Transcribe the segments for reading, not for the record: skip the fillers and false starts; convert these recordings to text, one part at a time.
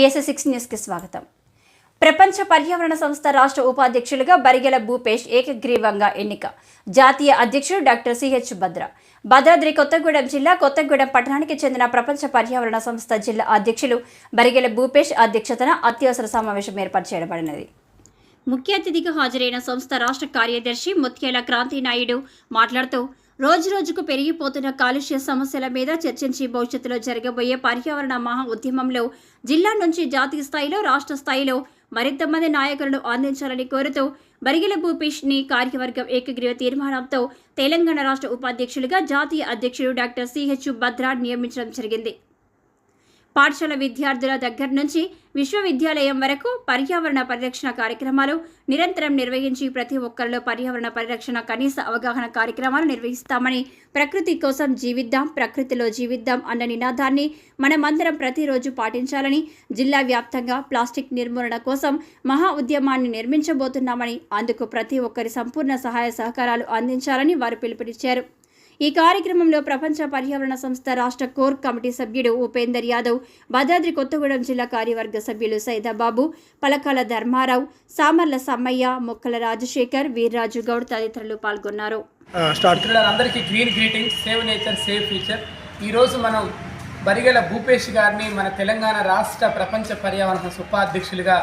BS6 news కి స్వాగతం. ప్రపంచ పర్యావరణ సంస్థ రాష్ట్ర ఉపాధ్యక్షులుగా బరిగెల భూపేష్ ఏకగ్రీవంగా ఎన్నిక. జాతీయ అధ్యక్షుడు డాక్టర్ సిహెచ్ భద్ర. భద్రాద్రి కొత్తగూడెం జిల్లా కొత్తగూడెం పట్టణానికి చెందిన ప్రపంచ పర్యావరణ సంస్థ జిల్లా అధ్యక్షులు బరిగెల భూపేష్ అధ్యక్షతన అత్యవసర సమావేశం ఏర్పాటు చేయబడినది. ముఖ్య అతిథిగా హాజరైన సంస్థ రాష్ట్ర కార్యదర్శి ముత్యాల క్రాంతి నాయుడు మాట్లాడుతూ రోజురోజుకు పెరిగిపోతున్న కాలుష్య సమస్యల మీద చర్చించి భవిష్యత్తులో జరగబోయే పర్యావరణ మహా ఉద్యమంలో జిల్లా నుంచి జాతీయ స్థాయిలో రాష్ట్ర స్థాయిలో మరింత మంది నాయకులను అందించాలని కోరుతూ బరిగెల భూపేష్ ని కార్యవర్గం ఏకగ్రీవ తీర్మానంతో తెలంగాణ రాష్ట్ర ఉపాధ్యక్షులుగా జాతీయ అధ్యక్షుడు డాక్టర్ సిహెచ్ భద్ర నియమించడం జరిగింది. పాఠశాల విద్యార్థుల దగ్గర నుంచి విశ్వవిద్యాలయం వరకు పర్యావరణ పరిరక్షణ కార్యక్రమాలు నిరంతరం నిర్వహించి ప్రతి ఒక్కరిలో పర్యావరణ పరిరక్షణ కనీస అవగాహన కార్యక్రమాలు నిర్వహిస్తామని, ప్రకృతి కోసం జీవిద్దాం, ప్రకృతిలో జీవిద్దాం అన్న నినాదాన్ని మనమందరం ప్రతిరోజు పాటించాలని, జిల్లా వ్యాప్తంగా ప్లాస్టిక్ నిర్మూలన కోసం మహా ఉద్యమాన్ని నిర్మించబోతున్నామని, అందుకు ప్రతి ఒక్కరి సంపూర్ణ సహాయ సహకారాలు అందించాలని వారు పిలుపునిచ్చారు. ఈ కార్యక్రమంలో ప్రపంచ పర్యావరణ సంస్థ రాష్ట్ర కోర్ కమిటీ సభ్యుడు ఉపేందర్ యాదవ్, భద్రాద్రి కొత్తగూడెం జిల్లా కార్యవర్గ సభ్యులు సైదాబాబు, పలకాల ధర్మారావు, సామర్ల సమ్మయ్య, మొక్కల రాజశేఖర్, వీర్రాజు గౌడ్ తదితరులు పాల్గొన్నారు. అందరికీ green greetings, save nature save future. ఈరోజు మనం బరిగెల భూపేష్ గారిని మన తెలంగాణ రాష్ట్ర ప్రపంచ పర్యావరణ సంస్థ ఉపాధ్యక్షులుగా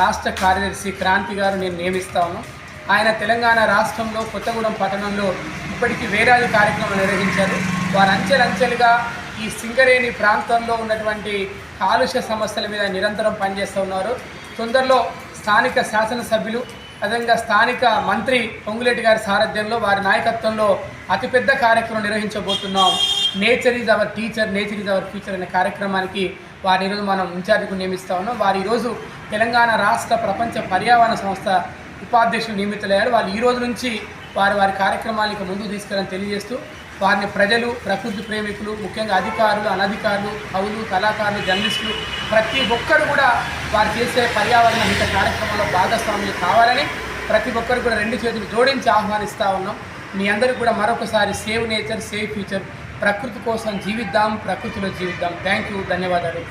రాష్ట్ర కార్యదర్శి క్రాంతి గారు నేను నియమిస్తా ఉన్నాను. ఆయన తెలంగాణ రాష్ట్రంలో కొత్తగూడెం పట్టణంలో ఇప్పటికీ వేలాది కార్యక్రమాలు నిర్వహించారు. వారు అంచెలంచెలుగా ఈ సింగరేణి ప్రాంతంలో ఉన్నటువంటి కాలుష్య సమస్యల మీద నిరంతరం పనిచేస్తూ ఉన్నారు. తొందరలో స్థానిక శాసనసభ్యులు అదేవిధంగా స్థానిక మంత్రి పొంగులేటి గారి సారథ్యంలో వారి నాయకత్వంలో అతిపెద్ద కార్యక్రమం నిర్వహించబోతున్నాం. Nature is our teacher, nature is our future అనే కార్యక్రమానికి వారి ఈరోజు మనం ఇన్ఛార్జిగా నియమిస్తూ ఉన్నాం. వారు ఈరోజు తెలంగాణ రాష్ట్ర ప్రపంచ పర్యావరణ సంస్థ ఉపాధ్యక్షులు నియమితులయ్యారు. వాళ్ళు ఈ రోజు నుంచి వారి కార్యక్రమాలకు ముందుకు తీసుకెళ్ళని తెలియజేస్తూ వారిని ప్రజలు, ప్రకృతి ప్రేమికులు, ముఖ్యంగా అధికారులు, అనధికారులు, కవులు, కళాకారులు, జర్నలిస్టులు ప్రతి ఒక్కరు కూడా వారు చేసే పర్యావరణ హిత కార్యక్రమంలో భాగస్వాములు కావాలని ప్రతి ఒక్కరు కూడా రెండు చేతులు జోడించి ఆహ్వానిస్తూ ఉన్నాం. మీ అందరికీ కూడా మరొకసారి సేవ్ నేచర్ సేవ్ ఫ్యూచర్, ప్రకృతి కోసం జీవిద్దాం, ప్రకృతిలో జీవిద్దాం. థ్యాంక్ యూ, ధన్యవాదాలు.